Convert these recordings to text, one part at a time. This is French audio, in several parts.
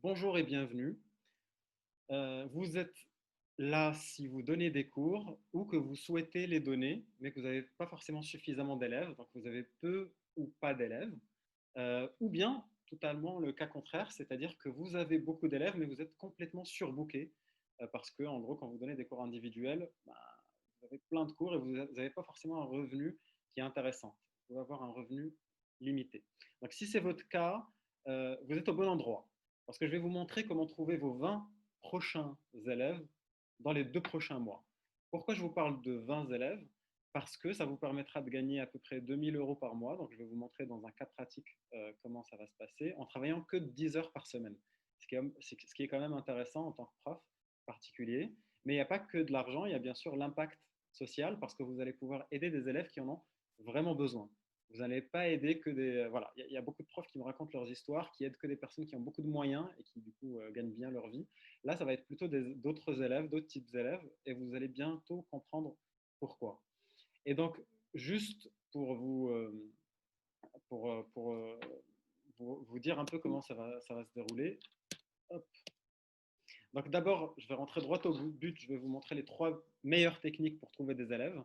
Bonjour et bienvenue. Vous êtes là si vous donnez des cours ou que vous souhaitez les donner, mais que vous n'avez pas forcément suffisamment d'élèves, donc vous avez peu ou pas d'élèves, ou bien totalement le cas contraire, c'est-à-dire que vous avez beaucoup d'élèves, mais vous êtes complètement surbooké, parce que en gros, quand vous donnez des cours individuels, bah, vous avez plein de cours et vous n'avez pas forcément un revenu qui est intéressant. Vous pouvez avoir un revenu limité. Donc si c'est votre cas, vous êtes au bon endroit. Parce que je vais vous montrer comment trouver vos 20 prochains élèves dans les 2 prochains mois. Pourquoi je vous parle de 20 élèves? Parce que ça vous permettra de gagner à peu près 2 000 € par mois. Donc, je vais vous montrer dans un cas pratique comment ça va se passer en travaillant que 10 heures par semaine. Ce qui est quand même intéressant en tant que prof particulier. Mais il n'y a pas que de l'argent, il y a bien sûr l'impact social parce que vous allez pouvoir aider des élèves qui en ont vraiment besoin. Vous n'allez pas aider que des… Voilà, il y a beaucoup de profs qui me racontent leurs histoires, qui aident que des personnes qui ont beaucoup de moyens et qui, du coup, gagnent bien leur vie. Là, ça va être plutôt d'autres élèves, d'autres types d'élèves, et vous allez bientôt comprendre pourquoi. Et donc, juste pour vous dire un peu comment ça va se dérouler. Hop. Donc d'abord, je vais rentrer droit au but. Je vais vous montrer les 3 meilleures techniques pour trouver des élèves.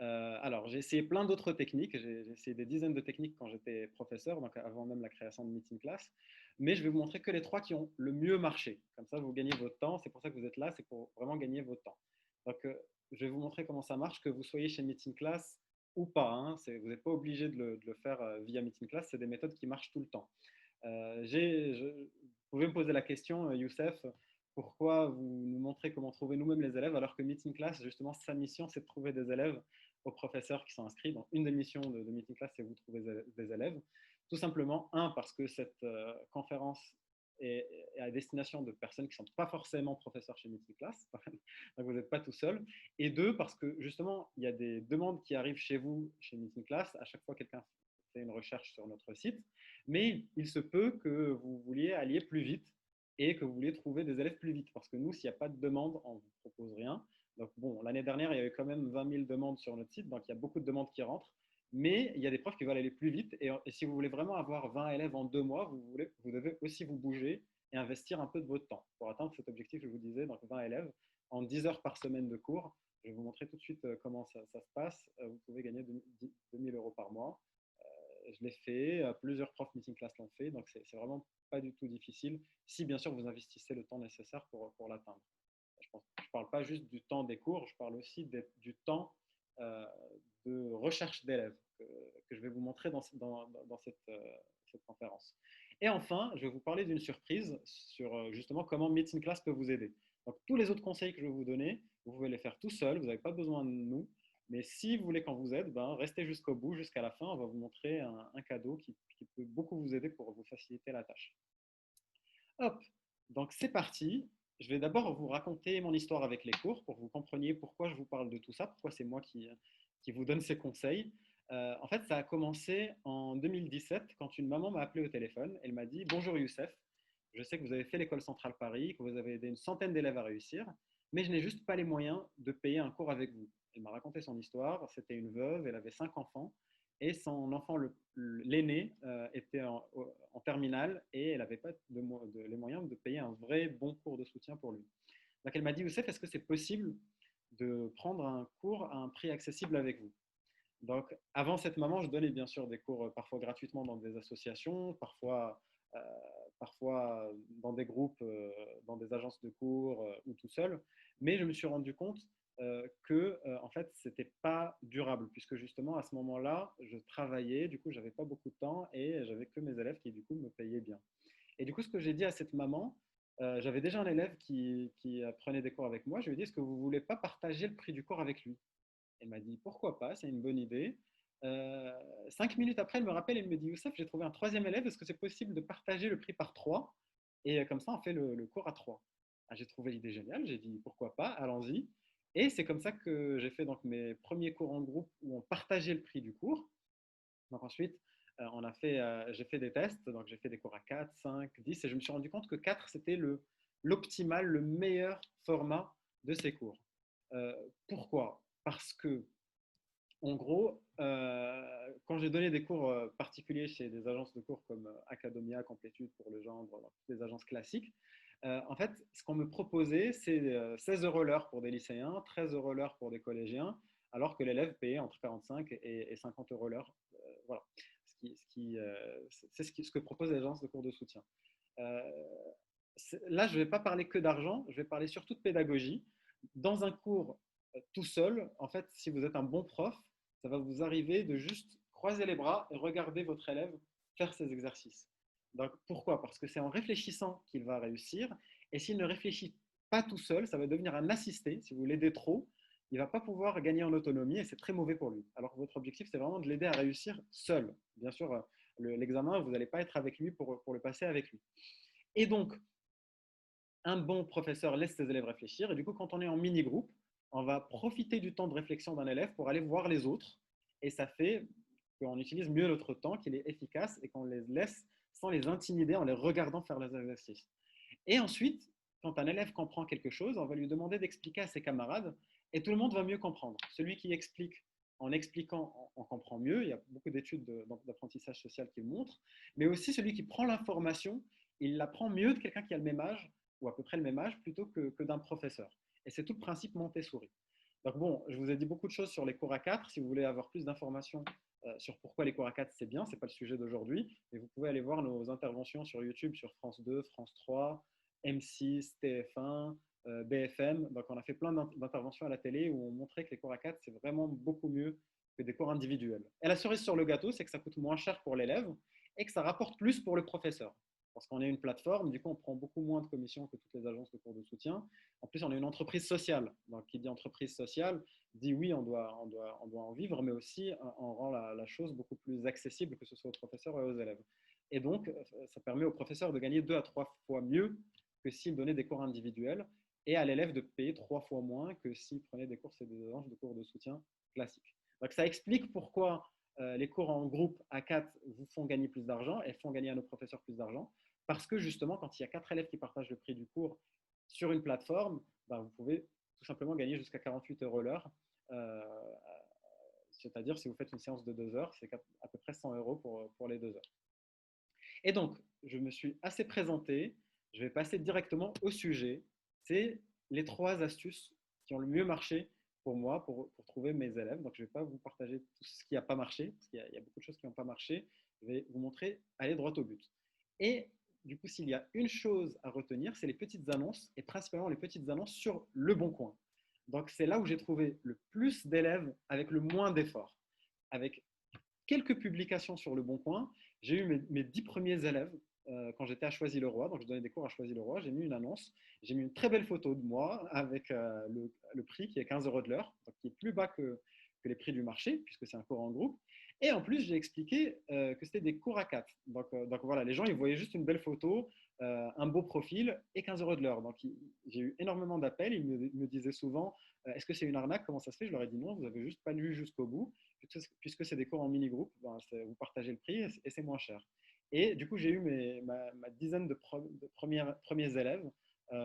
Alors, j'ai essayé plein d'autres techniques. J'ai essayé des dizaines de techniques quand j'étais professeur, donc avant même la création de Meeting Class. Mais je vais vous montrer que les 3 qui ont le mieux marché. Comme ça, vous gagnez votre temps. C'est pour ça que vous êtes là, c'est pour vraiment gagner votre temps. Donc, je vais vous montrer comment ça marche, que vous soyez chez Meeting Class ou pas. Hein. Vous n'êtes pas obligé de le faire via Meeting Class. C'est des méthodes qui marchent tout le temps. Vous pouvez me poser la question, Youssef, pourquoi vous nous montrez comment trouver nous-mêmes les élèves alors que Meeting Class, justement, sa mission, c'est de trouver des élèves aux professeurs qui sont inscrits. Donc, une des missions de Meeting Class, c'est vous trouver des élèves. Tout simplement, parce que cette conférence est à destination de personnes qui ne sont pas forcément professeurs chez Meeting Class, donc vous n'êtes pas tout seul. Et deux, parce que justement, il y a des demandes qui arrivent chez vous, chez Meeting Class. À chaque fois, quelqu'un fait une recherche sur notre site. Mais il se peut que vous vouliez aller plus vite et que vous vouliez trouver des élèves plus vite. Parce que nous, s'il n'y a pas de demande, on ne vous propose rien. Donc, bon, l'année dernière, il y avait quand même 20 000 demandes sur notre site, donc il y a beaucoup de demandes qui rentrent. Mais il y a des profs qui veulent aller plus vite. Et si vous voulez vraiment avoir 20 élèves en 2 mois, vous devez aussi vous bouger et investir un peu de votre temps pour atteindre cet objectif que je vous disais, donc 20 élèves en 10 heures par semaine de cours. Je vais vous montrer tout de suite comment ça se passe. Vous pouvez gagner 2 000 € par mois. Je l'ai fait, plusieurs profs Meeting Class l'ont fait, donc c'est vraiment pas du tout difficile, si bien sûr vous investissez le temps nécessaire pour l'atteindre. Je ne parle pas juste du temps des cours, je parle aussi du temps euh, de recherche d'élèves que je vais vous montrer dans cette conférence. Et enfin, je vais vous parler d'une surprise sur justement comment Meeting Class peut vous aider. Donc, tous les autres conseils que je vais vous donner, vous pouvez les faire tout seul, vous n'avez pas besoin de nous. Mais si vous voulez qu'on vous aide, ben, restez jusqu'au bout, jusqu'à la fin. On va vous montrer un cadeau qui peut beaucoup vous aider pour vous faciliter la tâche. Hop, donc c'est parti. Je vais d'abord vous raconter mon histoire avec les cours pour que vous compreniez pourquoi je vous parle de tout ça, pourquoi c'est moi qui vous donne ces conseils. En fait, ça a commencé en 2017 quand une maman m'a appelé au téléphone. Elle m'a dit: Bonjour Youssef, je sais que vous avez fait l'école centrale Paris, que vous avez aidé une centaine d'élèves à réussir, mais je n'ai juste pas les moyens de payer un cours avec vous. Elle m'a raconté son histoire. C'était une veuve, elle avait 5 enfants et son enfant, l'aîné, était en terminale et elle n'avait pas les moyens de payer un vrai bon cours de soutien pour lui. Donc elle m'a dit: Youssef, est-ce que c'est possible de prendre un cours à un prix accessible avec vous? Donc avant cette maman, je donnais bien sûr des cours parfois gratuitement dans des associations, euh, parfois dans des groupes, dans des agences de cours ou tout seul. Mais je me suis rendu compte que en fait c'était pas durable puisque justement à ce moment-là je travaillais, du coup j'avais pas beaucoup de temps et j'avais que mes élèves qui du coup me payaient bien. Et du coup ce que j'ai dit à cette maman, j'avais déjà un élève qui prenait des cours avec moi, je lui ai dit: est-ce que vous voulez pas partager le prix du cours avec lui? Elle m'a dit: pourquoi pas, c'est une bonne idée. 5 minutes après, elle me rappelle, elle me dit: Youssef, j'ai trouvé un troisième élève, est-ce que c'est possible de partager le prix par trois? Et comme ça, on fait le cours à trois. Ah, j'ai trouvé l'idée géniale, j'ai dit: pourquoi pas, allons-y. Et c'est comme ça que j'ai fait donc mes premiers cours en groupe où on partageait le prix du cours. Donc ensuite, j'ai fait des tests, donc j'ai fait des cours à 4, 5, 10, et je me suis rendu compte que 4, c'était l'optimal, le meilleur format de ces cours. Pourquoi? Parce que En gros, quand j'ai donné des cours particuliers chez des agences de cours comme Academia, Complétude pour le genre, dans toutes les agences classiques, en fait, ce qu'on me proposait, c'est 16 euros l'heure pour des lycéens, 13 euros l'heure pour des collégiens, alors que l'élève payait entre 45 et 50 euros l'heure. Voilà. C'est ce que proposent les agences de cours de soutien. Euh, Là, je ne vais pas parler que d'argent, je vais parler surtout de pédagogie. Dans un cours tout seul, en fait, si vous êtes un bon prof, ça va vous arriver de juste croiser les bras et regarder votre élève faire ses exercices. Donc, pourquoi? Parce que c'est en réfléchissant qu'il va réussir. Et s'il ne réfléchit pas tout seul, ça va devenir un assisté. Si vous l'aidez trop, il ne va pas pouvoir gagner en autonomie et c'est très mauvais pour lui. Alors que votre objectif, c'est vraiment de l'aider à réussir seul. Bien sûr, l'examen, vous n'allez pas être avec lui pour le passer avec lui. Et donc, un bon professeur laisse ses élèves réfléchir. Et du coup, quand on est en mini-groupe, on va profiter du temps de réflexion d'un élève pour aller voir les autres. Et ça fait qu'on utilise mieux notre temps, qu'il est efficace et qu'on les laisse sans les intimider en les regardant faire les exercices. Et ensuite, quand un élève comprend quelque chose, on va lui demander d'expliquer à ses camarades et tout le monde va mieux comprendre. Celui qui explique en expliquant, on comprend mieux. Il y a beaucoup d'études d'apprentissage social qui le montrent. Mais aussi celui qui prend l'information, il l'apprend mieux de quelqu'un qui a le même âge ou à peu près le même âge plutôt que d'un professeur. Et c'est tout le principe Montessori. Donc bon, je vous ai dit beaucoup de choses sur les cours à 4. Si vous voulez avoir plus d'informations sur pourquoi les cours à 4 c'est bien, ce n'est pas le sujet d'aujourd'hui, mais vous pouvez aller voir nos interventions sur YouTube, sur France 2, France 3, M6, TF1, BFM. Donc on a fait plein d'interventions à la télé où on montrait que les cours à 4 c'est vraiment beaucoup mieux que des cours individuels. Et la cerise sur le gâteau, c'est que ça coûte moins cher pour l'élève et que ça rapporte plus pour le professeur. Parce qu'on est une plateforme, du coup, on prend beaucoup moins de commissions que toutes les agences de cours de soutien. En plus, on est une entreprise sociale. Donc, qui dit entreprise sociale, dit oui, on doit en vivre, mais aussi on rend la chose beaucoup plus accessible, que ce soit aux professeurs et aux élèves. Et donc, ça permet aux professeurs de gagner 2 à 3 fois mieux que s'ils donnaient des cours individuels et à l'élève de payer 3 fois moins que s'il prenait des cours chez des agences de cours de soutien classiques. Donc, ça explique pourquoi les cours en groupe à 4 vous font gagner plus d'argent et font gagner à nos professeurs plus d'argent. Parce que justement, quand il y a 4 élèves qui partagent le prix du cours sur une plateforme, ben, vous pouvez tout simplement gagner jusqu'à 48 euros l'heure. Euh, C'est-à-dire, si vous faites une séance de 2 heures, c'est à peu près 100 euros pour les 2 heures. Et donc, je me suis assez présenté. Je vais passer directement au sujet. C'est les 3 astuces qui ont le mieux marché pour moi, pour trouver mes élèves. Donc, je ne vais pas vous partager tout ce qui n'a pas marché, parce qu'il y a beaucoup de choses qui n'ont pas marché. Je vais vous montrer, aller droit au but. Et du coup, s'il y a une chose à retenir, c'est les petites annonces, et principalement les petites annonces sur Le Bon Coin. Donc, c'est là où j'ai trouvé le plus d'élèves avec le moins d'efforts. Avec quelques publications sur Le Bon Coin, j'ai eu mes 10 premiers élèves quand j'étais à Choisy-le-Roi. Donc, je donnais des cours à Choisy-le-Roi. J'ai mis une annonce. J'ai mis une très belle photo de moi avec le prix qui est 15 euros de l'heure, qui est plus bas que les prix du marché, puisque c'est un cours en groupe. Et en plus, j'ai expliqué que c'était des cours à 4. Donc voilà, les gens, ils voyaient juste une belle photo, un beau profil et 15 euros de l'heure. Donc j'ai eu énormément d'appels. Ils me disaient souvent, est-ce que c'est une arnaque? Comment ça se fait? Je leur ai dit non, vous n'avez juste pas lu jusqu'au bout. Puisque c'est des cours en mini-groupe, ben, vous partagez le prix et c'est moins cher. Et du coup, j'ai eu ma dizaine de premiers élèves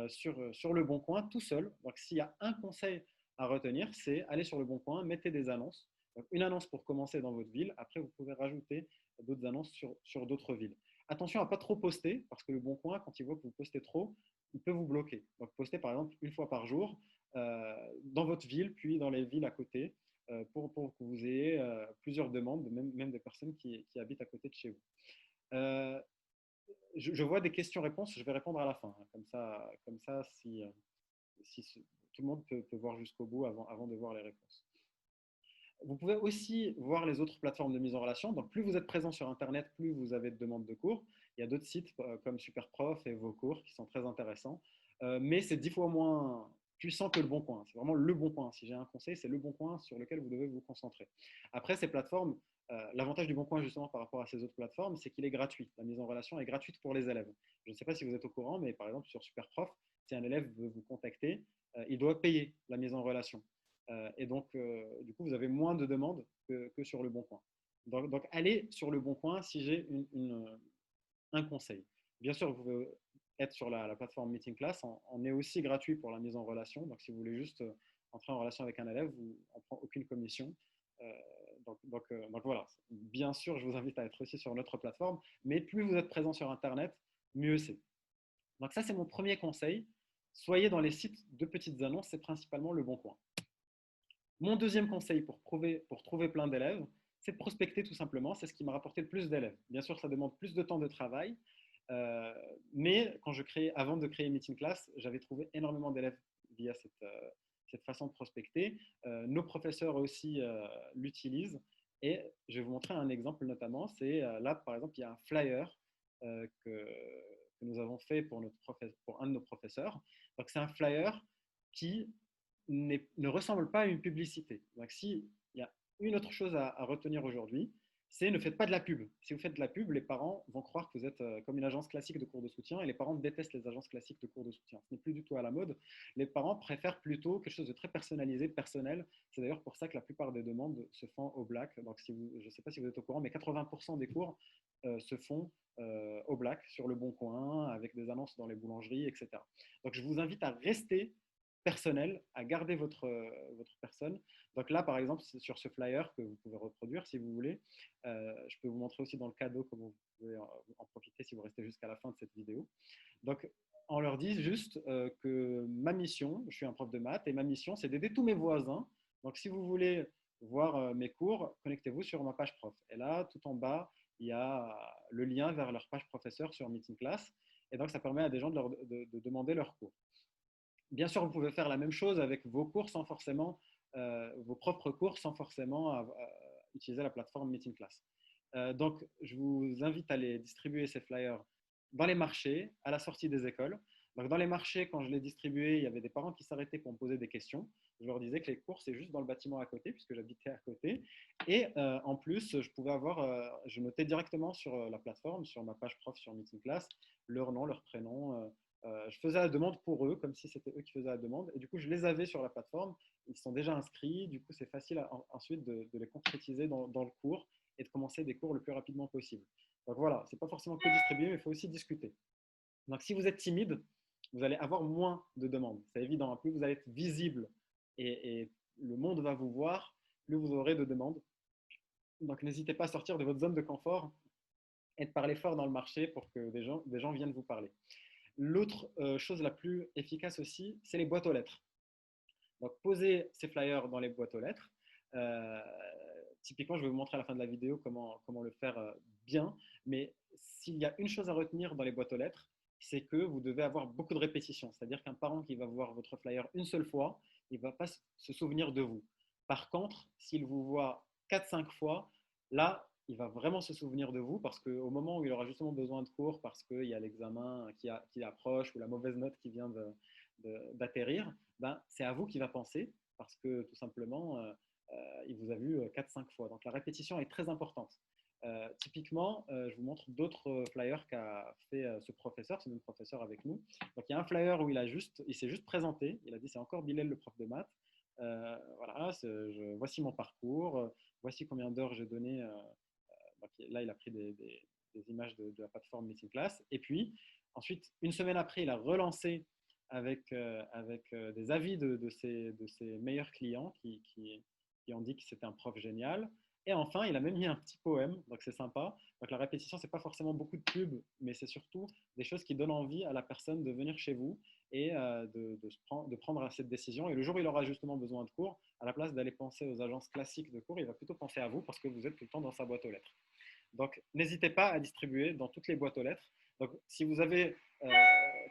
sur Le Bon Coin tout seul. Donc, s'il y a un conseil à retenir, c'est aller sur Le Bon Coin, mettez des annonces. Donc, une annonce pour commencer dans votre ville. Après, vous pouvez rajouter d'autres annonces sur d'autres villes. Attention à ne pas trop poster, parce que Le Bon Coin, quand il voit que vous postez trop, il peut vous bloquer. Donc, postez par exemple une fois par jour dans votre ville, puis dans les villes à côté, pour que vous ayez plusieurs demandes, même des personnes qui habitent à côté de chez vous. Euh, je vois des questions-réponses, je vais répondre à la fin. Hein, comme ça si tout le monde peut voir jusqu'au bout avant de voir les réponses. Vous pouvez aussi voir les autres plateformes de mise en relation. Donc, plus vous êtes présent sur Internet, plus vous avez de demandes de cours. Il y a d'autres sites comme Superprof et Vos cours qui sont très intéressants. Mais c'est 10 fois moins puissant que Le Bon Coin. C'est vraiment Le Bon Coin. Si j'ai un conseil, c'est Le Bon Coin sur lequel vous devez vous concentrer. Après, ces plateformes, l'avantage du Bon Coin, justement, par rapport à ces autres plateformes, c'est qu'il est gratuit. La mise en relation est gratuite pour les élèves. Je ne sais pas si vous êtes au courant, mais par exemple, sur Superprof, si un élève veut vous contacter, il doit payer la mise en relation. Et donc, du coup, vous avez moins de demandes que sur Le Bon Coin. Donc, allez sur Le Bon Coin si j'ai un conseil. Bien sûr, vous pouvez être sur la plateforme Meeting Class. On est aussi gratuit pour la mise en relation. Donc, si vous voulez juste entrer en relation avec un élève, on ne prend aucune commission. donc voilà, bien sûr, je vous invite à être aussi sur notre plateforme, mais plus vous êtes présent sur Internet, mieux c'est. Donc ça, c'est mon premier conseil. Soyez dans les sites de petites annonces, c'est principalement Le Bon Coin. Mon deuxième conseil pour trouver plein d'élèves, c'est de prospecter tout simplement. C'est ce qui m'a rapporté le plus d'élèves. Bien sûr, ça demande plus de temps de travail, euh, mais avant de créer Meeting Class, j'avais trouvé énormément d'élèves via cette façon de prospecter. Nos professeurs aussi l'utilisent. Et je vais vous montrer un exemple notamment. C'est là, par exemple, il y a un flyer que nous avons fait pour un de nos professeurs. Donc, c'est un flyer qui ne ressemble pas à une publicité. Donc, s'il y a une autre chose à retenir aujourd'hui, c'est ne faites pas de la pub. Si vous faites de la pub, les parents vont croire que vous êtes comme une agence classique de cours de soutien et les parents détestent les agences classiques de cours de soutien. Ce n'est plus du tout à la mode. Les parents préfèrent plutôt quelque chose de très personnalisé, personnel. C'est d'ailleurs pour ça que la plupart des demandes se font au black. Donc, je ne sais pas si vous êtes au courant, mais 80% des cours se font au black, sur le Bon Coin, avec des annonces dans les boulangeries, etc. Donc, je vous invite à rester personnel, à garder votre personne. Donc là, par exemple, sur ce flyer que vous pouvez reproduire si vous voulez, je peux vous montrer aussi dans le cadeau comment vous pouvez en profiter si vous restez jusqu'à la fin de cette vidéo. Donc, on leur dit juste que ma mission, je suis un prof de maths, et ma mission, c'est d'aider tous mes voisins. Donc, si vous voulez voir mes cours, connectez-vous sur ma page prof. Et là, tout en bas, il y a le lien vers leur page professeur sur Meeting Class. Et donc, ça permet à des gens de demander leurs cours. Bien sûr, vous pouvez faire la même chose avec vos cours sans forcément, vos propres cours sans forcément utiliser la plateforme Meeting Class. Donc, je vous invite à les distribuer ces flyers dans les marchés, à la sortie des écoles. Donc, dans les marchés, quand je les distribuais, il y avait des parents qui s'arrêtaient pour me poser des questions. Je leur disais que les cours, c'est juste dans le bâtiment à côté, puisque j'habitais à côté. Et en plus, je notais directement sur la plateforme, sur ma page prof sur Meeting Class, leur nom, leur prénom. Je faisais la demande pour eux, comme si c'était eux qui faisaient la demande. Et du coup, je les avais sur la plateforme. Ils sont déjà inscrits. Du coup, c'est facile ensuite de les concrétiser dans le cours et de commencer des cours le plus rapidement possible. Donc voilà, ce n'est pas forcément que distribuer, mais il faut aussi discuter. Donc si vous êtes timide, vous allez avoir moins de demandes. C'est évident. Plus vous allez être visible et le monde va vous voir, plus vous aurez de demandes. Donc n'hésitez pas à sortir de votre zone de confort et de parler fort dans le marché pour que des gens viennent vous parler. L'autre chose la plus efficace aussi, c'est les boîtes aux lettres. Donc, posez ces flyers dans les boîtes aux lettres. Euh, Typiquement, je vais vous montrer à la fin de la vidéo comment le faire bien. Mais s'il y a une chose à retenir dans les boîtes aux lettres, c'est que vous devez avoir beaucoup de répétitions. C'est-à-dire qu'un parent qui va voir votre flyer une seule fois, il ne va pas se souvenir de vous. Par contre, s'il vous voit 4-5 fois, là, il va vraiment se souvenir de vous parce qu'au moment où il aura justement besoin de cours, parce qu'il y a l'examen qui approche ou la mauvaise note qui vient d'atterrir, ben, c'est à vous qu'il va penser parce que tout simplement, il vous a vu 4-5 fois. Donc la répétition est très importante. Typiquement, je vous montre d'autres flyers qu'a fait ce professeur, ce même professeur avec nous. Donc il y a un flyer où il s'est juste présenté. Il a dit c'est encore Bilal le prof de maths. Voilà, voici mon parcours, voici combien d'heures j'ai donné. Donc, là, il a pris des images de la plateforme Meeting Class. Et puis, ensuite, une semaine après, il a relancé avec des avis de ses meilleurs clients qui ont dit que c'était un prof génial. Et enfin, il a même mis un petit poème, donc c'est sympa. Donc la répétition, c'est pas forcément beaucoup de pubs, mais c'est surtout des choses qui donnent envie à la personne de venir chez vous et de prendre cette décision. Et le jour où il aura justement besoin de cours, à la place d'aller penser aux agences classiques de cours, il va plutôt penser à vous parce que vous êtes tout le temps dans sa boîte aux lettres. Donc, n'hésitez pas à distribuer dans toutes les boîtes aux lettres. Donc, si vous avez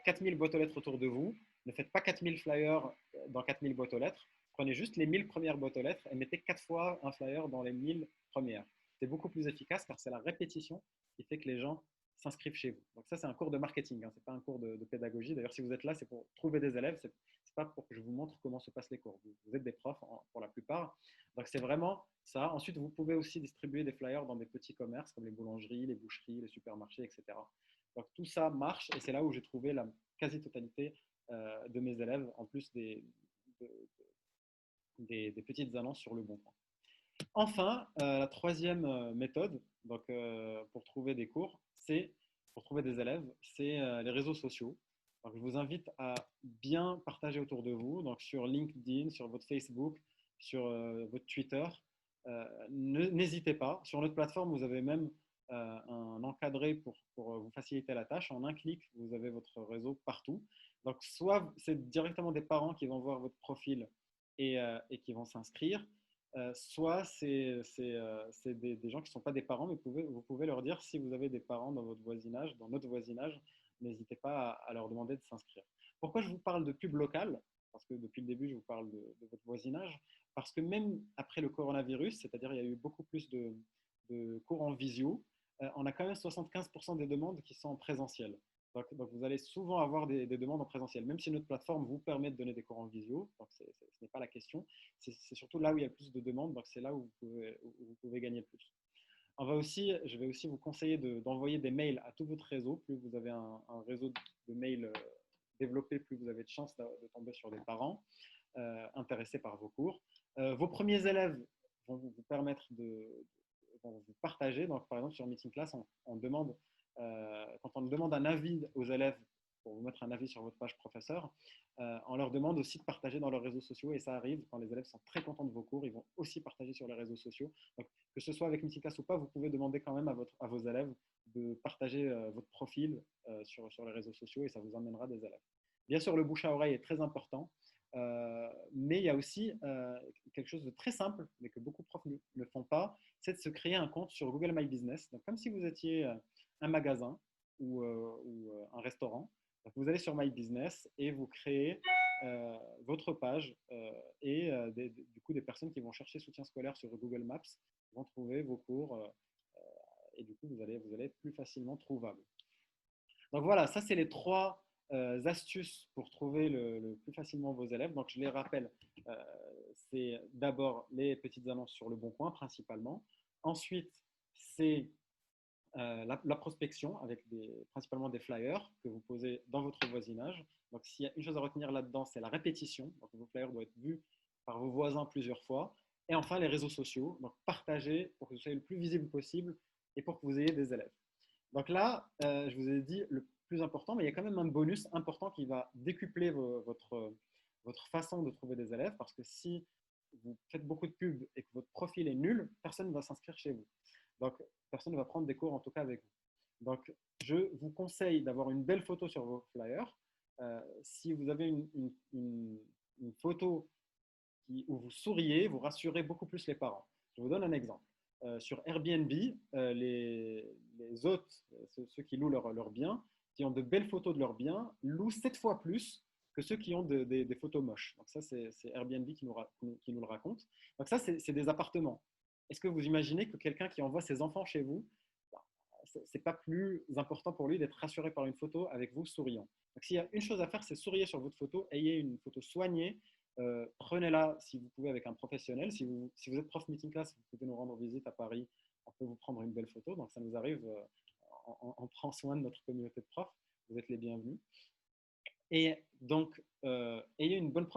4000 boîtes aux lettres autour de vous, ne faites pas 4000 flyers dans 4000 boîtes aux lettres. Prenez juste les 1000 premières boîtes aux lettres et mettez 4 fois un flyer dans les 1000 premières. C'est beaucoup plus efficace car c'est la répétition qui fait que les gens s'inscrivent chez vous. Donc ça, c'est un cours de marketing, ce n'est pas un cours de pédagogie. D'ailleurs, si vous êtes là, c'est pour trouver des élèves, ce n'est pas pour que je vous montre comment se passent les cours. Vous êtes des profs pour la plupart. Donc c'est vraiment ça. Ensuite, vous pouvez aussi distribuer des flyers dans des petits commerces comme les boulangeries, les boucheries, les supermarchés, etc. Donc tout ça marche et c'est là où j'ai trouvé la quasi-totalité de mes élèves, en plus des petites annonces sur Le Bon Coin. Enfin, la troisième méthode donc, pour trouver des cours, pour trouver des élèves, c'est les réseaux sociaux. Donc, je vous invite à bien partager autour de vous, donc sur LinkedIn, sur votre Facebook, sur votre Twitter. n'hésitez pas. Sur notre plateforme, vous avez même un encadré pour vous faciliter la tâche. En un clic, vous avez votre réseau partout. Donc, soit c'est directement des parents qui vont voir votre profil et qui vont s'inscrire, soit c'est des gens qui ne sont pas des parents, mais vous pouvez leur dire si vous avez des parents dans votre voisinage, dans notre voisinage, n'hésitez pas à leur demander de s'inscrire. Pourquoi je vous parle de pub locale? Parce que depuis le début, je vous parle de votre voisinage. Parce que même après le coronavirus, c'est-à-dire il y a eu beaucoup plus de cours en visio, on a quand même 75% des demandes qui sont en présentiel. Donc, vous allez souvent avoir des demandes en présentiel, même si notre plateforme vous permet de donner des cours en visio, donc ce n'est pas la question, c'est surtout là où il y a le plus de demandes, donc c'est là où vous pouvez gagner le plus. Je vais aussi vous conseiller d'envoyer des mails à tout votre réseau. Plus vous avez un réseau de mails développé, plus vous avez de chances de tomber sur des parents intéressés par vos cours. Vos premiers élèves vont vous permettre vont vous partager. Donc, par exemple, sur Meeting Class, quand on demande un avis aux élèves pour vous mettre un avis sur votre page professeur, on leur demande aussi de partager dans leurs réseaux sociaux et ça arrive quand les élèves sont très contents de vos cours, ils vont aussi partager sur les réseaux sociaux. Donc, que ce soit avec Meeting Class ou pas, vous pouvez demander quand même à vos élèves de partager votre profil sur les réseaux sociaux et ça vous emmènera des élèves. Bien sûr, le bouche à oreille est très important, mais il y a aussi quelque chose de très simple, mais que beaucoup de profs ne font pas, c'est de se créer un compte sur Google My Business. Donc, comme si vous étiez un magasin ou un restaurant, donc vous allez sur My Business et vous créez votre page et du coup des personnes qui vont chercher soutien scolaire sur Google Maps vont trouver vos cours et du coup vous allez être plus facilement trouvable. Donc voilà, ça c'est les trois astuces pour trouver le plus facilement vos élèves. Donc je les rappelle, euh, c'est d'abord les petites annonces sur le Bon Coin principalement. Ensuite, c'est la prospection avec principalement des flyers que vous posez dans votre voisinage. Donc s'il y a une chose à retenir là-dedans, c'est la répétition. Donc vos flyers doivent être vus par vos voisins plusieurs fois. Et enfin, les réseaux sociaux. Donc partagez pour que vous soyez le plus visible possible et pour que vous ayez des élèves. Donc là, je vous ai dit le plus important, mais il y a quand même un bonus important qui va décupler votre façon de trouver des élèves, parce que si vous faites beaucoup de pubs et que votre profil est nul, personne ne va s'inscrire chez vous. Donc, personne ne va prendre des cours en tout cas avec vous. Donc, je vous conseille d'avoir une belle photo sur vos flyers. Si vous avez une photo où vous souriez, vous rassurez beaucoup plus les parents. Je vous donne un exemple. Sur Airbnb, les hôtes, ceux qui louent leurs biens, qui ont de belles photos de leurs biens, louent 7 fois plus que ceux qui ont des photos moches. Donc ça, c'est Airbnb qui nous le raconte. Donc ça, c'est des appartements. Est-ce que vous imaginez que quelqu'un qui envoie ses enfants chez vous, c'est pas plus important pour lui d'être rassuré par une photo avec vous souriant. Donc s'il y a une chose à faire, c'est sourire sur votre photo, ayez une photo soignée, prenez-la si vous pouvez avec un professionnel. Si vous êtes prof Meeting Class, vous pouvez nous rendre visite à Paris, on peut vous prendre une belle photo. Donc ça nous arrive, on prend soin de notre communauté de profs, vous êtes les bienvenus. Et donc, ayez une bonne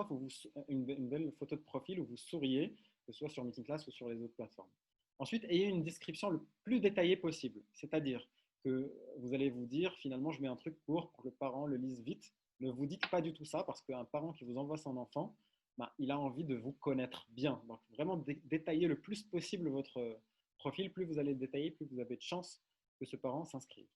une belle photo de profil où vous souriez, que ce soit sur Meeting Class ou sur les autres plateformes. Ensuite, ayez une description le plus détaillée possible, c'est-à-dire que vous allez vous dire finalement je mets un truc court pour que le parent le lise vite. Ne vous dites pas du tout ça parce qu'un parent qui vous envoie son enfant, ben, il a envie de vous connaître bien. Donc vraiment détaillez le plus possible votre profil. Plus vous allez le détailler, plus vous avez de chances que ce parent s'inscrive.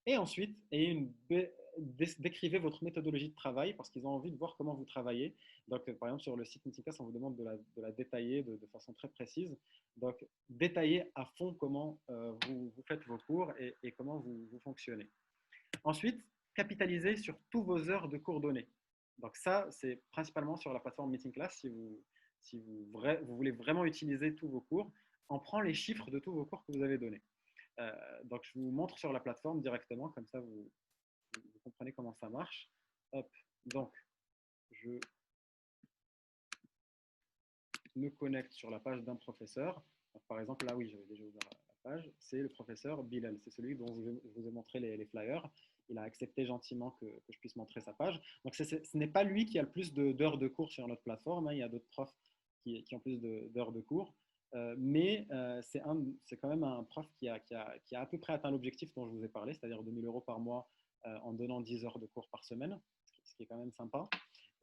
Et ensuite, décrivez votre méthodologie de travail parce qu'ils ont envie de voir comment vous travaillez. Donc, par exemple, sur le site Meetingclass, on vous demande de la détailler de façon très précise. Donc, détaillez à fond comment vous faites vos cours et comment vous fonctionnez. Ensuite, capitalisez sur tous vos heures de cours donnés. Donc, ça, c'est principalement sur la plateforme Meetingclass. Si vous voulez vraiment utiliser tous vos cours, on prend les chiffres de tous vos cours que vous avez donnés. Donc, je vous montre sur la plateforme directement, comme ça vous comprenez comment ça marche. Hop. Donc, je me connecte sur la page d'un professeur. Donc, par exemple, là, oui, j'avais déjà ouvert la page. C'est le professeur Bilal. C'est celui dont je vous ai montré les flyers. Il a accepté gentiment que je puisse montrer sa page. Donc, ce n'est pas lui qui a le plus d'heures de cours sur notre plateforme. Hein. Il y a d'autres profs qui ont plus d'heures de cours. Mais c'est quand même un prof qui a à peu près atteint l'objectif dont je vous ai parlé, c'est-à-dire 2 000 € par mois en donnant 10 heures de cours par semaine, ce qui est quand même sympa.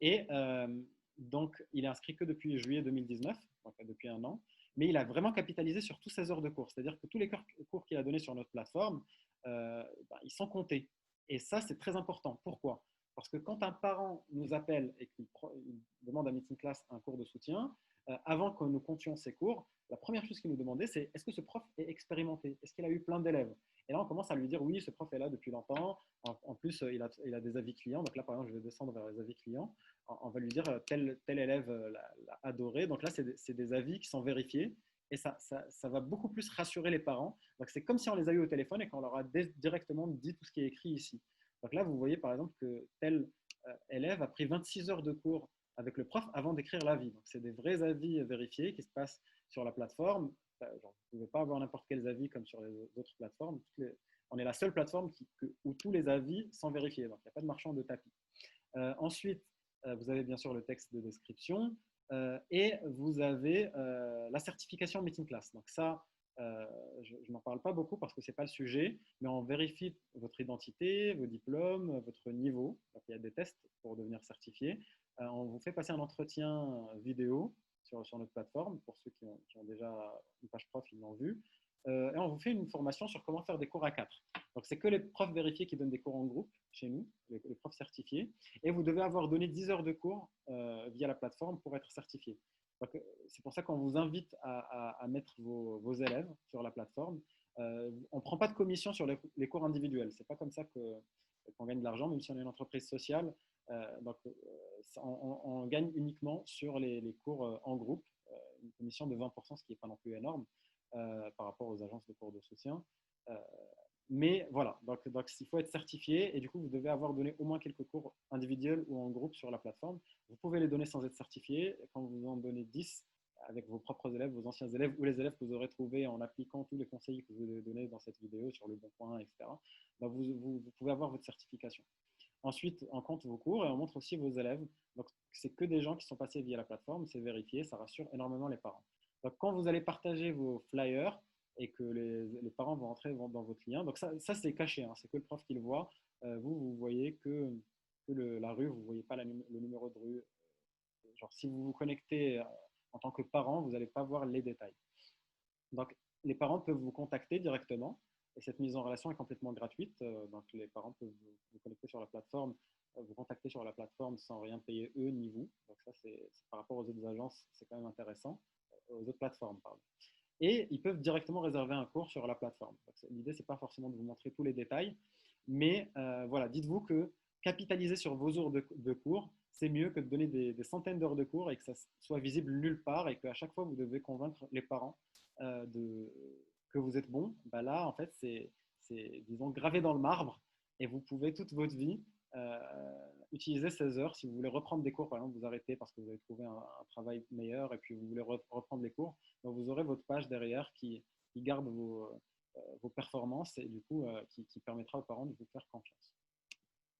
Et donc, il est inscrit que depuis juillet 2019, donc depuis un an. mais il a vraiment capitalisé sur tous ses heures de cours. C'est-à-dire que tous les cours qu'il a donnés sur notre plateforme, ils sont comptés. Et ça, c'est très important. Pourquoi? Parce que quand un parent nous appelle et qu'il demande à Meeting Class un cours de soutien, avant que nous comptions ses cours, la première chose qu'il nous demandait, c'est est-ce que ce prof est expérimenté? Est-ce qu'il a eu plein d'élèves? Et là, on commence à lui dire oui, ce prof est là depuis longtemps. En plus, il a des avis clients. Donc là, par exemple, je vais descendre vers les avis clients. On va lui dire tel élève l'a adoré. Donc là, c'est des avis qui sont vérifiés. Et ça va beaucoup plus rassurer les parents. Donc c'est comme si on les a eu au téléphone et qu'on leur a directement dit tout ce qui est écrit ici. Donc là, vous voyez par exemple que tel élève a pris 26 heures de cours avec le prof avant d'écrire l'avis. Donc c'est des vrais avis vérifiés qui se passent sur la plateforme. Genre, vous ne pouvez pas avoir n'importe quels avis comme sur les autres plateformes. On est la seule plateforme où tous les avis sont vérifiés. Donc il n'y a pas de marchand de tapis. Ensuite, vous avez bien sûr le texte de description et vous avez la certification Meeting Class. Donc ça, je n'en parle pas beaucoup parce que ce n'est pas le sujet, mais on vérifie votre identité, vos diplômes, votre niveau. Donc, il y a des tests pour devenir certifié. On vous fait passer un entretien vidéo sur notre plateforme. Pour ceux qui ont déjà une page prof, ils l'ont vu. Et on vous fait une formation sur comment faire des cours à 4. Donc, c'est que les profs vérifiés qui donnent des cours en groupe chez nous, les profs certifiés. Et vous devez avoir donné 10 heures de cours via la plateforme pour être certifié. C'est pour ça qu'on vous invite à mettre vos élèves sur la plateforme. On ne prend pas de commission sur les cours individuels. Ce n'est pas comme ça qu'on gagne de l'argent, même si on est une entreprise sociale. On gagne uniquement sur les cours en groupe, une commission de 20%, ce qui n'est pas non plus énorme par rapport aux agences de cours de soutien. Mais voilà, donc il faut être certifié et du coup, vous devez avoir donné au moins quelques cours individuels ou en groupe sur la plateforme. Vous pouvez les donner sans être certifié. Quand vous en donnez 10 avec vos propres élèves, vos anciens élèves ou les élèves que vous aurez trouvés en appliquant tous les conseils que je vous ai donnés dans cette vidéo sur le bon point, etc., vous pouvez avoir votre certification. Ensuite, on compte vos cours et on montre aussi vos élèves. Donc, c'est que des gens qui sont passés via la plateforme, c'est vérifié, ça rassure énormément les parents. Donc, quand vous allez partager vos flyers, et que les parents vont entrer dans votre lien. Donc ça c'est caché, hein, c'est que le prof qui le voit. Vous voyez que la rue, vous ne voyez pas le numéro de rue. Genre, si vous vous connectez en tant que parent, vous n'allez pas voir les détails. Donc, les parents peuvent vous contacter directement et cette mise en relation est complètement gratuite. Donc, les parents peuvent vous connecter sur la plateforme, vous contacter sur la plateforme sans rien payer eux ni vous. Donc, ça, c'est par rapport aux autres agences, c'est quand même intéressant. Aux autres plateformes, pardon. Et ils peuvent directement réserver un cours sur la plateforme. L'idée, ce n'est pas forcément de vous montrer tous les détails, mais voilà, dites-vous que capitaliser sur vos heures de cours, c'est mieux que de donner des centaines d'heures de cours et que ça soit visible nulle part et qu'à chaque fois, vous devez convaincre les parents que vous êtes bon. Bah là, en fait, c'est, disons, gravé dans le marbre et vous pouvez toute votre vie utiliser ces heures. Si vous voulez reprendre des cours, par exemple, vous arrêtez parce que vous avez trouvé un travail meilleur et puis vous voulez reprendre les cours, donc vous aurez votre page derrière qui garde vos performances et du coup qui permettra aux parents de vous faire confiance.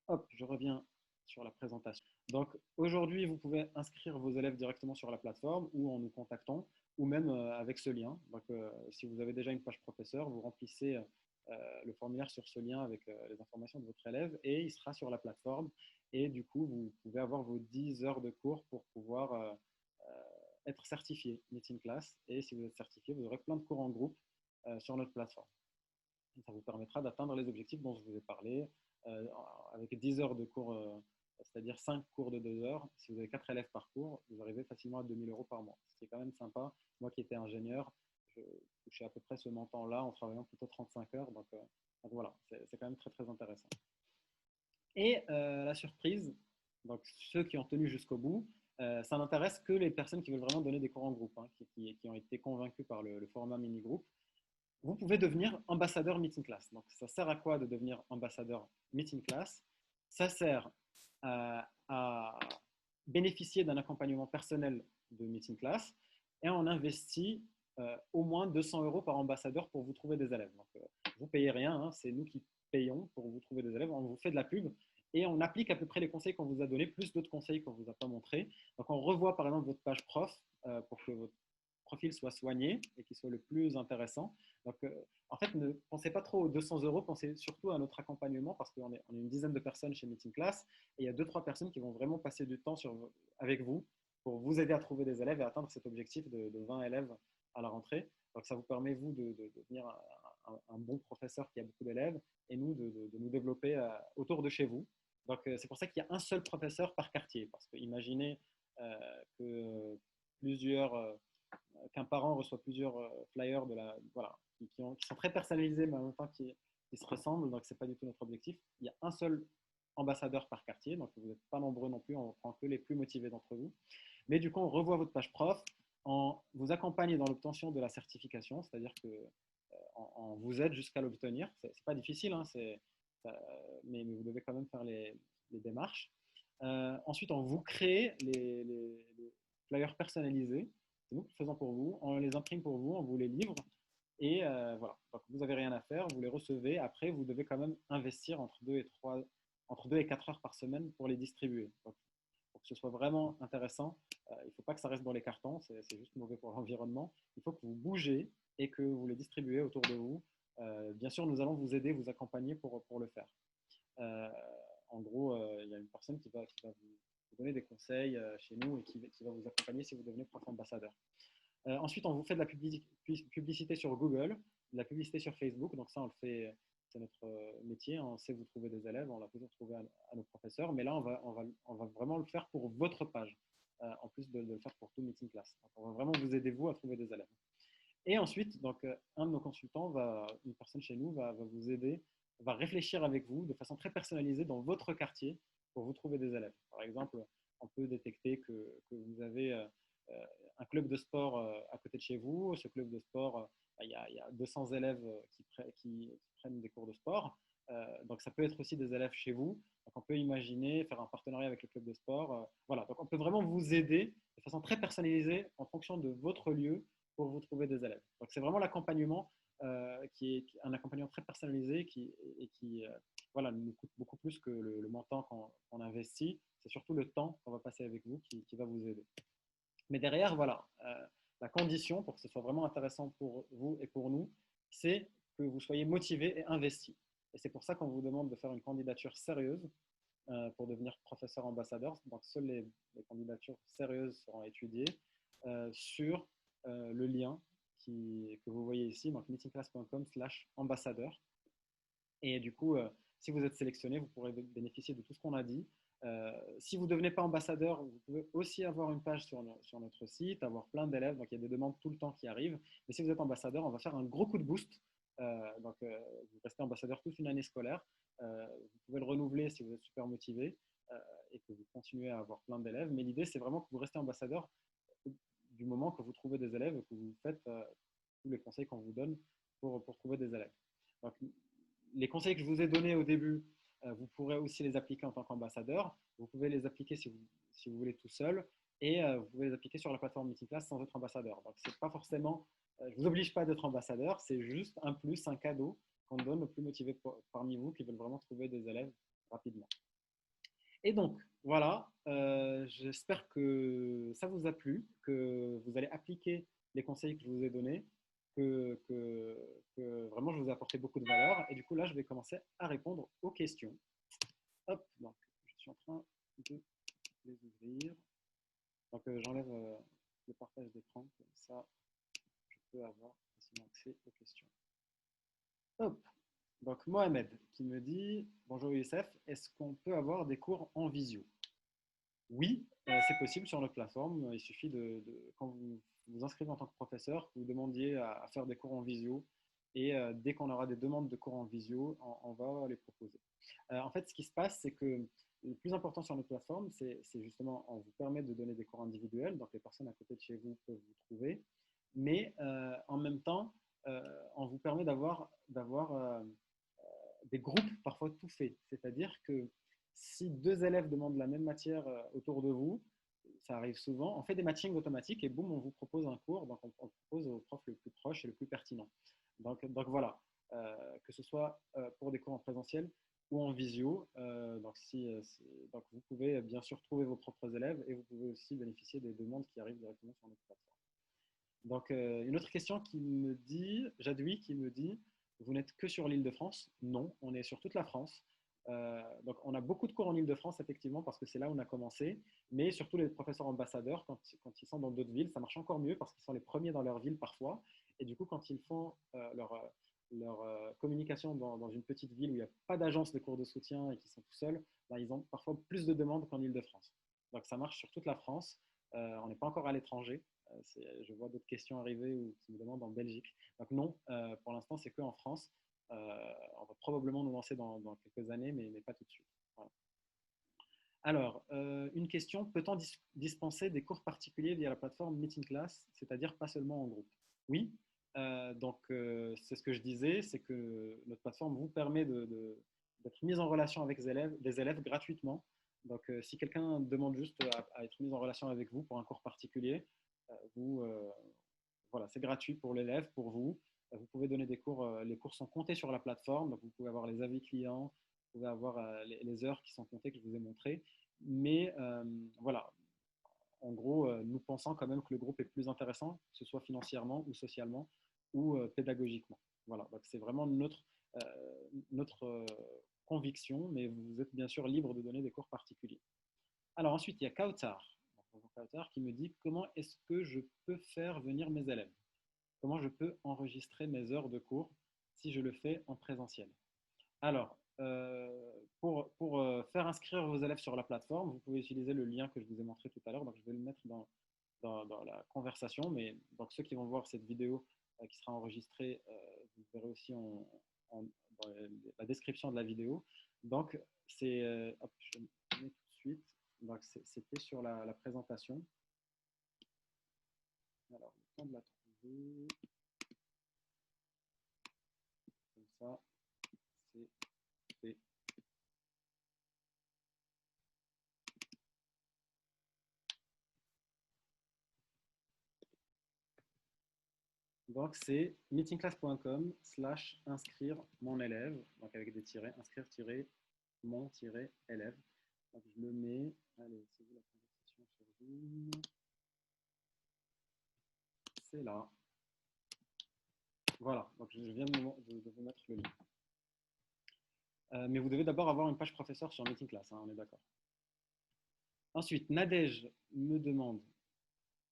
Hop, je reviens sur la présentation. Donc aujourd'hui, vous pouvez inscrire vos élèves directement sur la plateforme ou en nous contactant ou même avec ce lien. Donc si vous avez déjà une page professeur, vous remplissez le formulaire sur ce lien avec les informations de votre élève et il sera sur la plateforme et du coup, vous pouvez avoir vos 10 heures de cours pour pouvoir être certifié Meeting Class et si vous êtes certifié, vous aurez plein de cours en groupe sur notre plateforme. Et ça vous permettra d'atteindre les objectifs dont je vous ai parlé avec 10 heures de cours, c'est-à-dire 5 cours de 2 heures. Si vous avez 4 élèves par cours, vous arrivez facilement à 2 000 € par mois, ce qui est quand même sympa. Moi qui étais ingénieur, je touchais à peu près ce montant-là en travaillant plutôt 35 heures. Donc voilà, c'est quand même très très intéressant. Et la surprise, donc ceux qui ont tenu jusqu'au bout, ça n'intéresse que les personnes qui veulent vraiment donner des cours en groupe, hein, qui ont été convaincus par le format mini-groupe. Vous pouvez devenir ambassadeur Meeting Class. Donc, ça sert à quoi de devenir ambassadeur Meeting Class? Ça sert à bénéficier d'un accompagnement personnel de Meeting Class et on investit au moins 200 € par ambassadeur pour vous trouver des élèves. Donc, vous ne payez rien, hein, c'est nous qui payons pour vous trouver des élèves. On vous fait de la pub et on applique à peu près les conseils qu'on vous a donnés, plus d'autres conseils qu'on ne vous a pas montrés. Donc, on revoit par exemple votre page prof pour que votre profil soit soigné et qu'il soit le plus intéressant. Donc, en fait, ne pensez pas trop aux 200 €, pensez surtout à notre accompagnement parce qu'on est une dizaine de personnes chez Meeting Class et il y a 2-3 personnes qui vont vraiment passer du temps avec vous pour vous aider à trouver des élèves et atteindre cet objectif de 20 élèves à la rentrée. Donc, ça vous permet, vous, de devenir un bon professeur qui a beaucoup d'élèves et nous, de nous développer autour de chez vous. Donc, c'est pour ça qu'il y a un seul professeur par quartier. Parce que imaginez que qu'un parent reçoit plusieurs flyers voilà, qui sont très personnalisés, mais en même temps qui se ressemblent. Donc, ce n'est pas du tout notre objectif. Il y a un seul ambassadeur par quartier. Donc, vous n'êtes pas nombreux non plus. On prend que les plus motivés d'entre vous. Mais du coup, on revoit votre page prof, on vous accompagne dans l'obtention de la certification, c'est-à-dire que on vous aide jusqu'à l'obtenir. C'est pas difficile, hein, mais vous devez quand même faire les démarches. Ensuite, on vous crée les flyers personnalisés. C'est nous qui le faisons pour vous. On les imprime pour vous, on vous les livre. Et voilà, donc vous n'avez rien à faire, vous les recevez. Après, vous devez quand même investir entre 2 et 4 heures par semaine pour les distribuer. Donc, pour que ce soit vraiment intéressant, il ne faut pas que ça reste dans les cartons, c'est juste mauvais pour l'environnement. Il faut que vous bougez et que vous les distribuez autour de vous. Bien sûr, nous allons vous aider, vous accompagner pour le faire. Euh, En gros, il y a une personne qui va vous donner des conseils chez nous et qui va vous accompagner si vous devenez prof ambassadeur. Ensuite, on vous fait de la publicité sur Google, de la publicité sur Facebook. Donc ça, on le fait, c'est notre métier. On sait vous trouver des élèves, on l'a toujours trouvé à nos professeurs. Mais là, on va vraiment le faire pour votre page, en plus de le faire pour tout Meeting Class. Donc, on va vraiment vous aider, vous, à trouver des élèves. Et ensuite, donc, un de nos consultants, une personne chez nous, va vous aider, va réfléchir avec vous de façon très personnalisée dans votre quartier pour vous trouver des élèves. Par exemple, on peut détecter que vous avez un club de sport à côté de chez vous. Ce club de sport, il y a 200 élèves qui prennent des cours de sport. Donc, ça peut être aussi des élèves chez vous. Donc, on peut imaginer faire un partenariat avec le club de sport. Voilà, donc on peut vraiment vous aider de façon très personnalisée en fonction de votre lieu pour vous trouver des élèves. Donc, c'est vraiment l'accompagnement qui est un accompagnement très personnalisé qui voilà, nous coûte beaucoup plus que le montant qu'on investit. C'est surtout le temps qu'on va passer avec vous qui va vous aider. Mais derrière, voilà, la condition pour que ce soit vraiment intéressant pour vous et pour nous, c'est que vous soyez motivé et investi. Et c'est pour ça qu'on vous demande de faire une candidature sérieuse pour devenir professeur ambassadeur. Donc, seules les candidatures sérieuses seront étudiées sur le lien que vous voyez ici, donc meetingclass.com/ambassadeur. Et du coup, si vous êtes sélectionné, vous pourrez bénéficier de tout ce qu'on a dit. Si vous ne devenez pas ambassadeur, vous pouvez aussi avoir une page sur notre site, avoir plein d'élèves. Donc, il y a des demandes tout le temps qui arrivent. Mais si vous êtes ambassadeur, on va faire un gros coup de boost. Vous restez ambassadeur toute une année scolaire. Vous pouvez le renouveler si vous êtes super motivé et que vous continuez à avoir plein d'élèves. Mais l'idée, c'est vraiment que vous restez ambassadeur du moment que vous trouvez des élèves et que vous faites tous les conseils qu'on vous donne pour trouver des élèves. Donc, les conseils que je vous ai donnés au début, vous pourrez aussi les appliquer en tant qu'ambassadeur. Vous pouvez les appliquer si vous voulez tout seul et vous pouvez les appliquer sur la plateforme Meeting Class sans être ambassadeur. Donc, c'est pas forcément, je ne vous oblige pas d'être ambassadeur, c'est juste un plus, un cadeau qu'on donne aux plus motivés parmi vous qui veulent vraiment trouver des élèves rapidement. Et donc, voilà, j'espère que ça vous a plu, que vous allez appliquer les conseils que je vous ai donnés, que vraiment je vous ai apporté beaucoup de valeur. Et du coup, là, je vais commencer à répondre aux questions. Hop, donc, je suis en train de les ouvrir. Donc, j'enlève le partage d'écran, comme ça, je peux avoir facilement accès aux questions. Hop, donc Mohamed qui me dit « Bonjour Youssef, est-ce qu'on peut avoir des cours en visio ?» Oui, c'est possible sur notre plateforme. Il suffit quand vous vous inscrivez en tant que professeur, que vous demandiez à faire des cours en visio. Et dès qu'on aura des demandes de cours en visio, on va les proposer. En fait, ce qui se passe, c'est que le plus important sur notre plateforme, c'est justement, on vous permet de donner des cours individuels. Donc, les personnes à côté de chez vous peuvent vous trouver. Mais en même temps, on vous permet d'avoir des groupes parfois tout faits. C'est-à-dire que si deux élèves demandent la même matière autour de vous, ça arrive souvent, on fait des matchings automatiques et boum, on vous propose un cours. Donc, on propose au prof le plus proche et le plus pertinent. Donc voilà, que ce soit pour des cours en présentiel ou en visio. Donc, vous pouvez bien sûr trouver vos propres élèves et vous pouvez aussi bénéficier des demandes qui arrivent directement sur notre plateforme. Donc, une autre question qui me dit, Jadoui qui me dit, vous n'êtes que sur l'Île-de-France? Non, on est sur toute la France. Donc, on a beaucoup de cours en Île-de-France, effectivement, parce que c'est là où on a commencé. Mais surtout, les professeurs ambassadeurs, quand ils sont dans d'autres villes, ça marche encore mieux parce qu'ils sont les premiers dans leur ville parfois. Et du coup, quand ils font leur communication dans une petite ville où il n'y a pas d'agence de cours de soutien et qu'ils sont tout seuls, ben, ils ont parfois plus de demandes qu'en Île-de-France. Donc, ça marche sur toute la France. On n'est pas encore à l'étranger. Je vois d'autres questions arriver ou qui me demandent en Belgique. Donc, non, pour l'instant, c'est qu'en France. On va probablement nous lancer dans quelques années, mais pas tout de suite. Voilà. Alors, une question, peut-on dispenser des cours particuliers via la plateforme Meeting Class, c'est-à-dire pas seulement en groupe? Oui, donc c'est ce que je disais, c'est que notre plateforme vous permet d'être mis en relation avec des élèves gratuitement. Donc, si quelqu'un demande juste à être mis en relation avec vous pour un cours particulier, voilà, c'est gratuit pour l'élève, pour vous. Vous pouvez donner des cours, les cours sont comptés sur la plateforme, donc vous pouvez avoir les avis clients, vous pouvez avoir les heures qui sont comptées que je vous ai montrées. Mais voilà, en gros, nous pensons quand même que le groupe est plus intéressant, que ce soit financièrement ou socialement ou pédagogiquement. Voilà, donc c'est vraiment notre conviction, mais vous êtes bien sûr libre de donner des cours particuliers. Alors ensuite, il y a Kautar, qui me dit comment est-ce que je peux faire venir mes élèves? Comment je peux enregistrer mes heures de cours si je le fais en présentiel? Alors, pour faire inscrire vos élèves sur la plateforme, vous pouvez utiliser le lien que je vous ai montré tout à l'heure. Donc, je vais le mettre dans la conversation. Mais donc, ceux qui vont voir cette vidéo qui sera enregistrée, vous verrez aussi dans la description de la vidéo. Donc, hop, je le mets tout de suite. Donc, c'était sur la présentation. Alors, le temps de la trouver. Comme ça, c'est fait. Donc, c'est meetingclass.com/inscrire mon élève, donc avec des tirets, inscrire-mon-élève. Donc, je le mets. Allez, c'est vous la conversation sur Zoom. C'est là. Voilà, donc je viens de vous mettre le lien. Mais vous devez d'abord avoir une page professeur sur Meeting Class, hein, on est d'accord. Ensuite, Nadège me demande.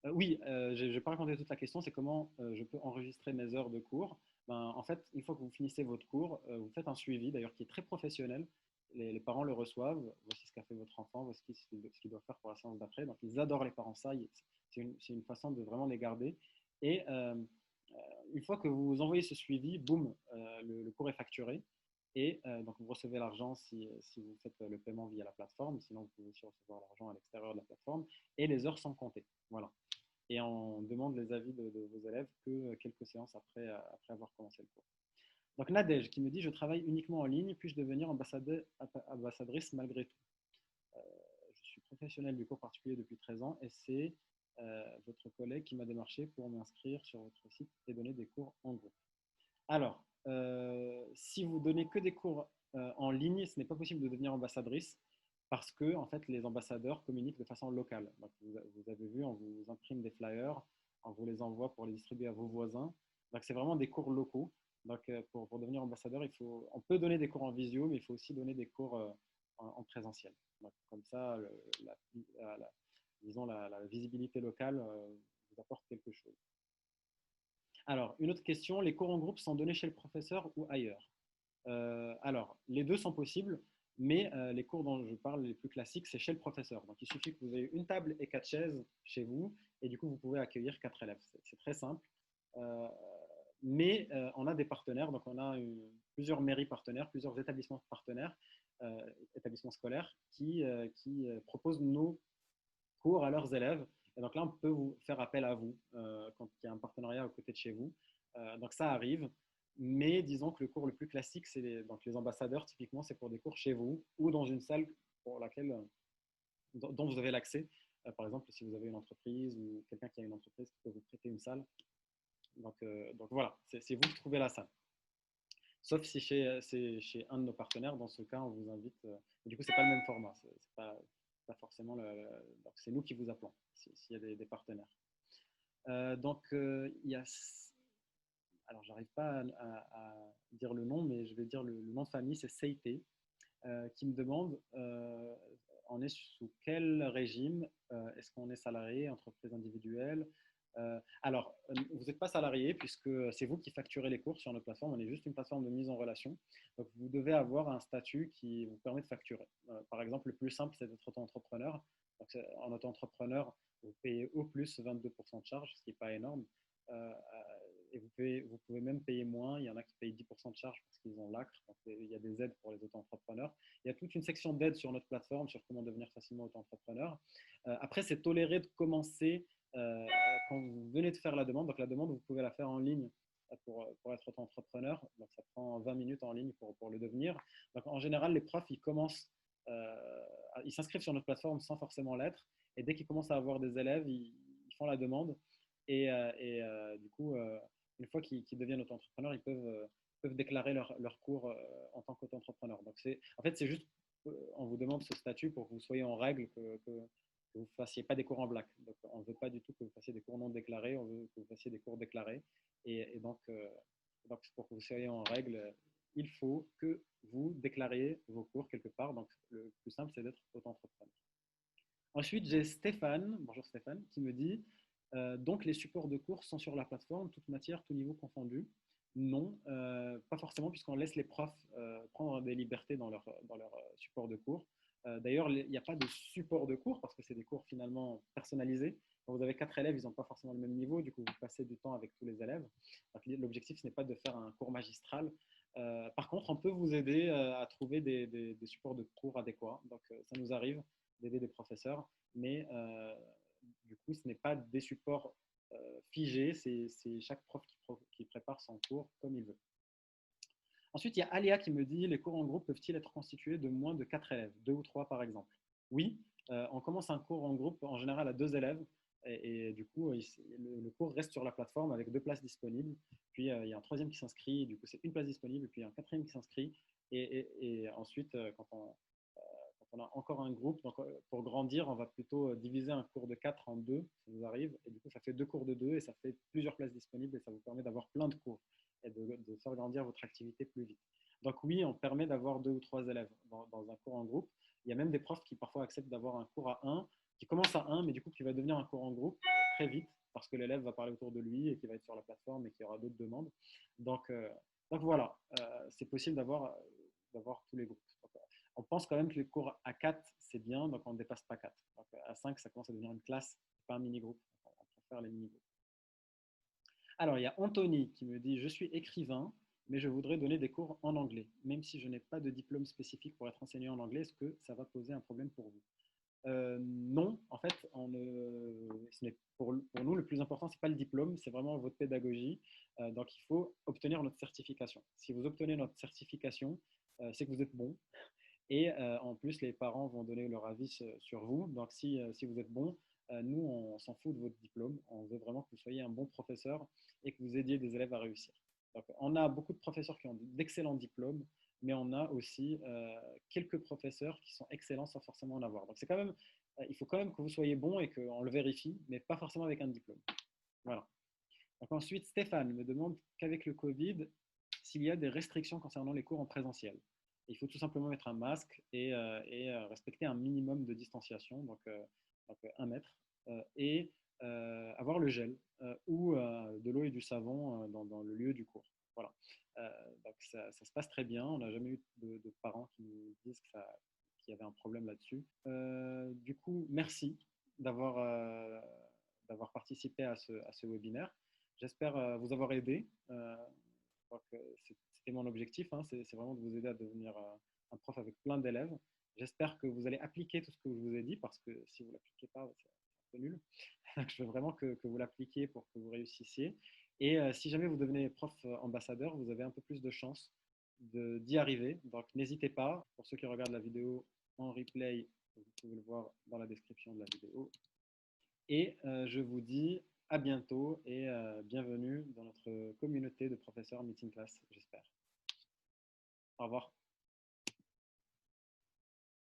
Oui, je n'ai pas raconté toute la question, c'est comment je peux enregistrer mes heures de cours. Ben, en fait, une fois que vous finissez votre cours, vous faites un suivi, d'ailleurs, qui est très professionnel. Les parents le reçoivent, voici ce qu'a fait votre enfant, voici ce qu'il doit faire pour la séance d'après. Donc, ils adorent les parents, ça, c'est une façon de vraiment les garder. Et une fois que vous envoyez ce suivi, boum, le cours est facturé. Et donc, vous recevez l'argent si vous faites le paiement via la plateforme. Sinon, vous pouvez aussi recevoir l'argent à l'extérieur de la plateforme. Et les heures sont comptées. Voilà. Et on demande les avis de vos élèves que quelques séances après avoir commencé le cours. Donc Nadège qui me dit: je travaille uniquement en ligne, puis-je devenir ambassadrice malgré tout? Je suis professionnelle du cours particulier depuis 13 ans et c'est votre collègue qui m'a démarché pour m'inscrire sur votre site et donner des cours en groupe. Alors, si vous donnez que des cours en ligne, ce n'est pas possible de devenir ambassadrice parce que en fait, les ambassadeurs communiquent de façon locale. Donc, vous avez vu, on vous imprime des flyers, on vous les envoie pour les distribuer à vos voisins. Donc, c'est vraiment des cours locaux. Donc, pour devenir ambassadeur, on peut donner des cours en visio, mais il faut aussi donner des cours en présentiel. Donc, comme ça, disons, la visibilité locale vous apporte quelque chose. Alors, une autre question, les cours en groupe sont donnés chez le professeur ou ailleurs? Alors, les deux sont possibles, mais les cours dont je parle, les plus classiques, c'est chez le professeur. Donc, il suffit que vous ayez une table et 4 chaises chez vous, et du coup, vous pouvez accueillir 4 élèves. C'est très simple. Mais on a des partenaires, donc on a plusieurs mairies partenaires, plusieurs établissements partenaires, établissements scolaires, qui proposent nos cours à leurs élèves. Et donc là, on peut vous faire appel à vous quand il y a un partenariat à côté de chez vous. Donc ça arrive. Mais disons que le cours le plus classique, c'est donc les ambassadeurs, typiquement, c'est pour des cours chez vous ou dans une salle pour laquelle, dont vous avez l'accès. Par exemple, si vous avez une entreprise ou quelqu'un qui a une entreprise qui peut vous prêter une salle. Donc voilà, c'est vous qui trouvez la salle. Sauf si c'est chez un de nos partenaires, dans ce cas, on vous invite. Du coup, c'est pas le même format. C'est pas forcément donc c'est nous qui vous appelons s'il y a des partenaires. Donc il y a. Alors, j'arrive pas à dire le nom, mais je vais dire le nom de famille, c'est Seite. qui me demande on est sous quel régime? Est-ce qu'on est salarié, entreprise individuelle? Alors, vous n'êtes pas salarié puisque c'est vous qui facturez les cours sur notre plateforme. On est juste une plateforme de mise en relation. Donc, vous devez avoir un statut qui vous permet de facturer. Par exemple, le plus simple, c'est d'être auto-entrepreneur. Donc, en auto-entrepreneur, vous payez au plus 22% de charge, ce qui n'est pas énorme. Et vous pouvez même payer moins. Il y en a qui payent 10% de charge parce qu'ils ont l'ACRE. Donc, il y a des aides pour les auto-entrepreneurs. Il y a toute une section d'aides sur notre plateforme sur comment devenir facilement auto-entrepreneur. Après, c'est toléré de commencer quand vous venez de faire la demande. Donc, la demande, vous pouvez la faire en ligne pour être auto-entrepreneur. Donc, ça prend 20 minutes en ligne pour le devenir. Donc, en général, les profs, ils s'inscrivent sur notre plateforme sans forcément l'être. Et dès qu'ils commencent à avoir des élèves, ils font la demande. Du coup, une fois qu'ils deviennent auto-entrepreneurs, ils peuvent déclarer leur cours en tant qu'auto-entrepreneur. Donc, en fait, c'est juste, on vous demande ce statut pour que vous soyez en règle, que vous ne fassiez pas des cours en black. Donc, on ne veut pas du tout que vous fassiez des cours non déclarés, on veut que vous fassiez des cours déclarés. Donc, pour que vous soyez en règle, il faut que vous déclariez vos cours quelque part. Donc, le plus simple, c'est d'être auto-entrepreneur. Ensuite, j'ai Stéphane, bonjour Stéphane, qui me dit donc les supports de cours sont sur la plateforme, toute matière, tout niveau confondu. Non, pas forcément, puisqu'on laisse les profs prendre des libertés dans leur support de cours. D'ailleurs, il n'y a pas de support de cours parce que c'est des cours finalement personnalisés. Quand vous avez 4 élèves, ils n'ont pas forcément le même niveau, du coup, vous passez du temps avec tous les élèves. L'objectif, ce n'est pas de faire un cours magistral. Par contre, on peut vous aider à trouver des supports de cours adéquats. Donc, ça nous arrive d'aider des professeurs, mais du coup, ce n'est pas des supports figés, c'est chaque prof qui prépare son cours comme il veut. Ensuite, il y a Alia qui me dit les cours en groupe peuvent-ils être constitués de moins de 4 élèves, 2 ou 3 par exemple? Oui, on commence un cours en groupe en général à 2 élèves et du coup, le cours reste sur la plateforme avec 2 places disponibles. Puis, il y a un troisième qui s'inscrit, du coup, c'est une place disponible, puis un quatrième qui s'inscrit. Et ensuite, quand on a encore un groupe, donc pour grandir, on va plutôt diviser un cours de 4 en 2, ça nous arrive, et du coup, ça fait 2 cours de 2 et ça fait plusieurs places disponibles et ça vous permet d'avoir plein de cours et de faire grandir votre activité plus vite. Donc oui, on permet d'avoir 2 ou 3 élèves dans un cours en groupe. Il y a même des profs qui parfois acceptent d'avoir un cours à 1, qui commence à 1, mais du coup qui va devenir un cours en groupe très vite, parce que l'élève va parler autour de lui et qui va être sur la plateforme et qu'il y aura d'autres demandes. Donc voilà, c'est possible d'avoir tous les groupes. Donc, on pense quand même que les cours à 4, c'est bien, donc on ne dépasse pas 4. Donc, à 5, ça commence à devenir une classe, pas un mini-groupe. On préfère les mini-groupes. Alors, il y a Anthony qui me dit « Je suis écrivain, mais je voudrais donner des cours en anglais. Même si je n'ai pas de diplôme spécifique pour être enseignant en anglais, est-ce que ça va poser un problème pour vous ?» Non, en fait, pour nous, le plus important, ce n'est pas le diplôme, c'est vraiment votre pédagogie. Donc, il faut obtenir notre certification. Si vous obtenez notre certification, c'est que vous êtes bon. Et en plus, les parents vont donner leur avis sur vous. Donc, si vous êtes bon, nous, on s'en fout de votre diplôme. On veut vraiment que vous soyez un bon professeur et que vous aidiez des élèves à réussir. Donc, on a beaucoup de professeurs qui ont d'excellents diplômes, mais on a aussi quelques professeurs qui sont excellents sans forcément en avoir. Donc, il faut quand même que vous soyez bon et qu'on le vérifie, mais pas forcément avec un diplôme. Voilà. Donc, ensuite, Stéphane me demande qu'avec le Covid, s'il y a des restrictions concernant les cours en présentiel. Il faut tout simplement mettre un masque et respecter un minimum de distanciation, donc 1 mètre, et avoir le gel ou de l'eau et du savon dans le lieu du cours. Voilà. Donc ça se passe très bien. On n'a jamais eu de parents qui nous disent qu'il y avait un problème là-dessus. Du coup, merci d'avoir participé à ce webinaire. J'espère vous avoir aidé. C'était mon objectif, hein, c'est vraiment de vous aider à devenir un prof avec plein d'élèves. J'espère que vous allez appliquer tout ce que je vous ai dit, parce que si vous ne l'appliquez pas, c'est un peu nul. Je veux vraiment que vous l'appliquiez pour que vous réussissiez. Et si jamais vous devenez prof ambassadeur, vous avez un peu plus de chances d'y arriver. Donc n'hésitez pas. Pour ceux qui regardent la vidéo en replay, vous pouvez le voir dans la description de la vidéo. Et je vous dis à bientôt et bienvenue dans notre communauté de professeurs Meeting Class, j'espère. Au revoir.